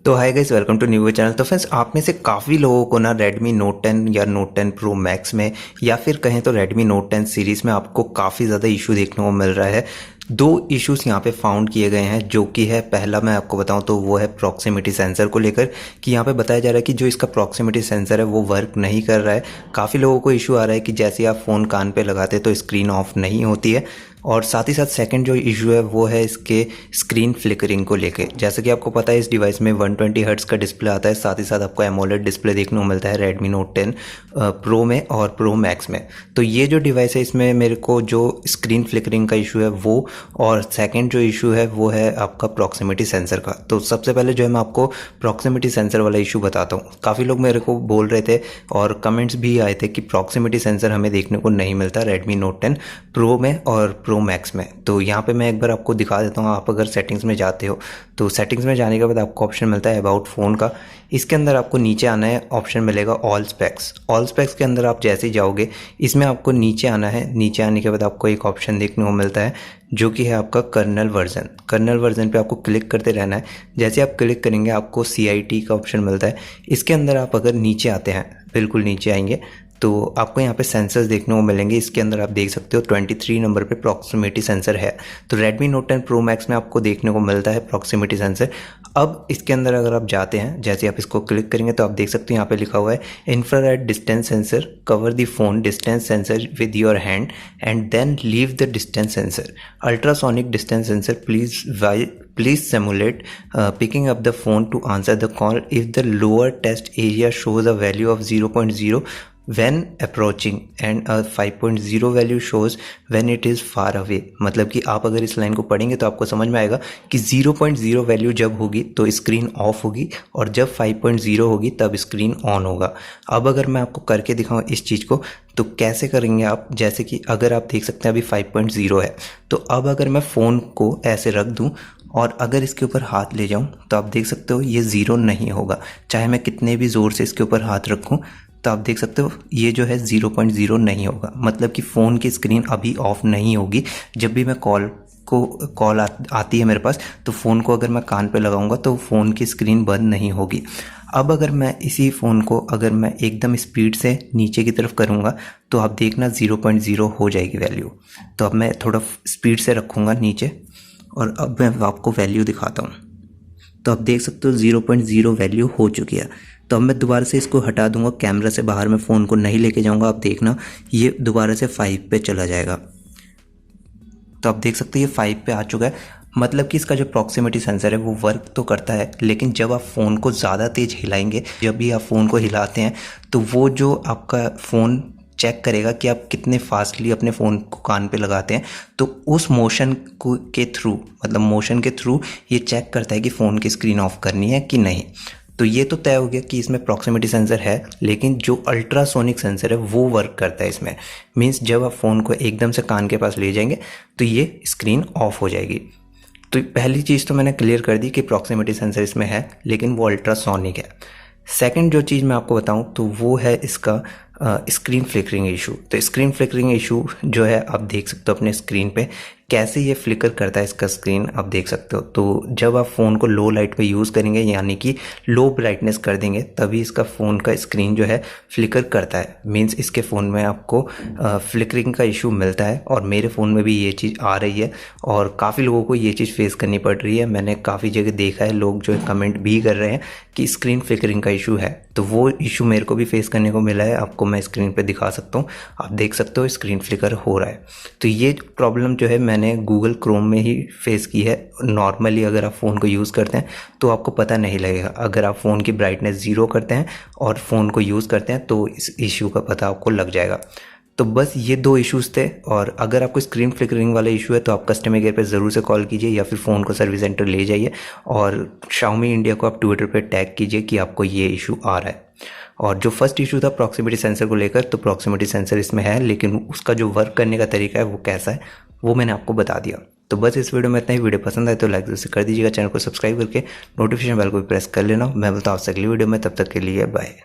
तो hi guys, welcome to new channel. तो friends, आप में से काफ़ी लोगों को ना Redmi Note 10 या Note 10 Pro Max में या फिर कहें तो Redmi Note 10 सीरीज़ में आपको काफ़ी ज़्यादा इशू देखने को मिल रहा है। दो इश्यूज यहाँ पे फाउंड किए गए हैं, जो कि है पहला मैं आपको बताऊं तो वो है प्रॉक्सिमिटी सेंसर को लेकर कि यहाँ पे बताया जा रहा है कि जो इसका प्रॉक्सिमिटी सेंसर है वो वर्क नहीं कर रहा है। काफ़ी लोगों को इशू आ रहा है कि जैसे आप फ़ोन कान पे लगाते तो स्क्रीन ऑफ नहीं होती है। और साथ ही साथ सेकंड जो इशू है वो है इसके स्क्रीन फ्लिकरिंग को लेके। जैसे कि आपको पता है इस डिवाइस में 120 हर्ट्ज़ का डिस्प्ले आता है, साथ ही साथ आपको एमोलेड डिस्प्ले देखने को मिलता है Redmi Note 10 प्रो में और Pro Max में। तो ये जो डिवाइस है इसमें मेरे को जो स्क्रीन फ्लिकरिंग का इशू है वो, और सेकंड जो इशू है वो है आपका प्रॉक्सिमिटी सेंसर का। तो सबसे पहले जो है मैं आपको प्रॉक्सिमिटी सेंसर वाला इशू बताता हूँ। काफ़ी लोग मेरे को बोल रहे थे और कमेंट्स भी आए थे कि प्रॉक्सिमिटी सेंसर हमें देखने को नहीं मिलता Redmi Note 10 प्रो में और Pro Max में। तो यहाँ पे मैं एक बार आपको दिखा देता हूँ। आप अगर सेटिंग्स में जाते हो तो सेटिंग्स में जाने के बाद आपको ऑप्शन मिलता है अबाउट फ़ोन का। इसके अंदर आपको नीचे आना है, ऑप्शन मिलेगा ऑल स्पेक्स। ऑल स्पेक्स के अंदर आप जैसे ही जाओगे इसमें आपको नीचे आना है। नीचे आने के बाद आपको एक ऑप्शन देखने को मिलता है जो कि है आपका कर्नल वर्जन। कर्नल वर्जन पे आपको क्लिक करते रहना है। जैसे आप क्लिक करेंगे आपको CIT का ऑप्शन मिलता है। इसके अंदर आप अगर नीचे आते हैं, बिल्कुल नीचे आएंगे तो आपको यहाँ पे सेंसर्स देखने को मिलेंगे। इसके अंदर आप देख सकते हो 23 नंबर पे प्रॉक्सिमिटी सेंसर है। तो Redmi Note 10 Pro Max में आपको देखने को मिलता है प्रॉक्सिमिटी सेंसर। अब इसके अंदर अगर आप जाते हैं, जैसे आप इसको क्लिक करेंगे तो आप देख सकते हो यहाँ पे लिखा हुआ है infrared distance sensor, cover the phone distance sensor with your hand and then leave the distance sensor, ultrasonic distance sensor, please simulate picking up the phone to answer the call if the lower test area shows a value of 0.0 when approaching and a 5.0 value shows when it is far away। मतलब कि आप अगर इस line को पढ़ेंगे तो आपको समझ में आएगा कि 0.0 वैल्यू जब होगी तो स्क्रीन ऑफ होगी और जब 5.0 होगी तब स्क्रीन ऑन होगा। अब अगर मैं आपको करके दिखाऊं इस चीज़ को तो कैसे करेंगे आप, जैसे कि अगर आप देख सकते हैं अभी 5.0 है, तो अब अगर मैं फ़ोन को ऐसे रख दूं और अगर इसके ऊपर हाथ ले जाऊं तो आप देख सकते हो ये 0 नहीं होगा। चाहे मैं कितने भी ज़ोर से इसके ऊपर हाथ रखूं तो आप देख सकते हो ये जो है 0.0 नहीं होगा। मतलब कि फ़ोन की स्क्रीन अभी ऑफ नहीं होगी। जब भी मैं कॉल आती है मेरे पास तो फ़ोन को अगर मैं कान पे लगाऊंगा तो फ़ोन की स्क्रीन बंद नहीं होगी। अब अगर मैं इसी फ़ोन को अगर मैं एकदम स्पीड से नीचे की तरफ करूंगा तो आप देखना 0.0 हो जाएगी वैल्यू। तो अब मैं थोड़ा स्पीड से रखूँगा नीचे और अब मैं आपको वैल्यू दिखाता हूँ। तो आप देख सकते हो 0.0 वैल्यू हो चुकी है। तो अब मैं दोबारा से इसको हटा दूंगा, कैमरा से बाहर मैं फ़ोन को नहीं लेके जाऊंगा। आप देखना ये दोबारा से 5 पे चला जाएगा। तो आप देख सकते हो ये 5 पे आ चुका है। मतलब कि इसका जो प्रॉक्सिमिटी सेंसर है वो वर्क तो करता है, लेकिन जब आप फ़ोन को ज़्यादा तेज़ हिलाएंगे, जब भी आप फ़ोन को हिलाते हैं तो वो जो आपका फ़ोन चेक करेगा कि आप कितने फास्टली अपने फ़ोन को कान पे लगाते हैं, तो उस मोशन के थ्रू, मतलब मोशन के थ्रू ये चेक करता है कि फ़ोन की स्क्रीन ऑफ करनी है कि नहीं। तो ये तो तय हो गया कि इसमें प्रॉक्सिमिटी सेंसर है, लेकिन जो अल्ट्रासोनिक सेंसर है वो वर्क करता है इसमें। मीन्स जब आप फ़ोन को एकदम से कान के पास ले जाएंगे तो ये स्क्रीन ऑफ हो जाएगी। तो पहली चीज़ तो मैंने क्लियर कर दी कि प्रॉक्सिमिटी सेंसर इसमें है, लेकिन वो अल्ट्रासोनिक है। सेकंड जो चीज़ मैं आपको बताऊं तो वो है इसका स्क्रीन फ्लिकरिंग इशू। तो स्क्रीन फ्लिकरिंग इशू जो है आप देख सकते हो अपने स्क्रीन पे कैसे ये फ्लिकर करता है इसका स्क्रीन, आप देख सकते हो। तो जब आप फ़ोन को लो लाइट पे यूज़ करेंगे, यानी कि लो ब्राइटनेस कर देंगे, तभी इसका फ़ोन का स्क्रीन जो है फ्लिकर करता है। मीन्स इसके फ़ोन में आपको फ्लिकरिंग का इशू मिलता है और मेरे फ़ोन में भी ये चीज़ आ रही है और काफ़ी लोगों को ये चीज़ फेस करनी पड़ रही है। मैंने काफ़ी जगह देखा है, लोग जो है कमेंट भी कर रहे हैं कि स्क्रीन फ्लिकरिंग का इशू है। तो वो इशू मेरे को भी फेस करने को मिला है। आपको मैं स्क्रीन पे दिखा सकता हूँ, आप देख सकते हो स्क्रीन फ्लिकर हो रहा है। तो ये प्रॉब्लम जो है मैंने गूगल क्रोम में ही फेस की है। नॉर्मली अगर आप फ़ोन को यूज़ करते हैं तो आपको पता नहीं लगेगा। अगर आप फ़ोन की ब्राइटनेस 0 करते हैं और फ़ोन को यूज़ करते हैं तो इस इशू का पता आपको लग जाएगा। तो बस ये दो इश्यूज़ थे। और अगर आपको स्क्रीन फ्लिकरिंग वाला इशू है तो आप कस्टमर केयर पे ज़रूर से कॉल कीजिए या फिर फ़ोन को सर्विस सेंटर ले जाइए और Xiaomi इंडिया को आप ट्विटर पे टैग कीजिए कि आपको ये इशू आ रहा है। और जो फर्स्ट इशू था प्रॉक्सिमिटी सेंसर को लेकर, तो प्रॉक्सिमिटी सेंसर इसमें है, लेकिन उसका जो वर्क करने का तरीका है वो कैसा है वो मैंने आपको बता दिया। तो बस इस वीडियो में इतना ही। वीडियो पसंद आए तो लाइक जरूर से कर दीजिएगा, चैनल को सब्सक्राइब करके नोटिफिकेशन बेल को भी प्रेस कर लेना। मैं बोलता हूँ आपसे अगली वीडियो में, तब तक के लिए बाय।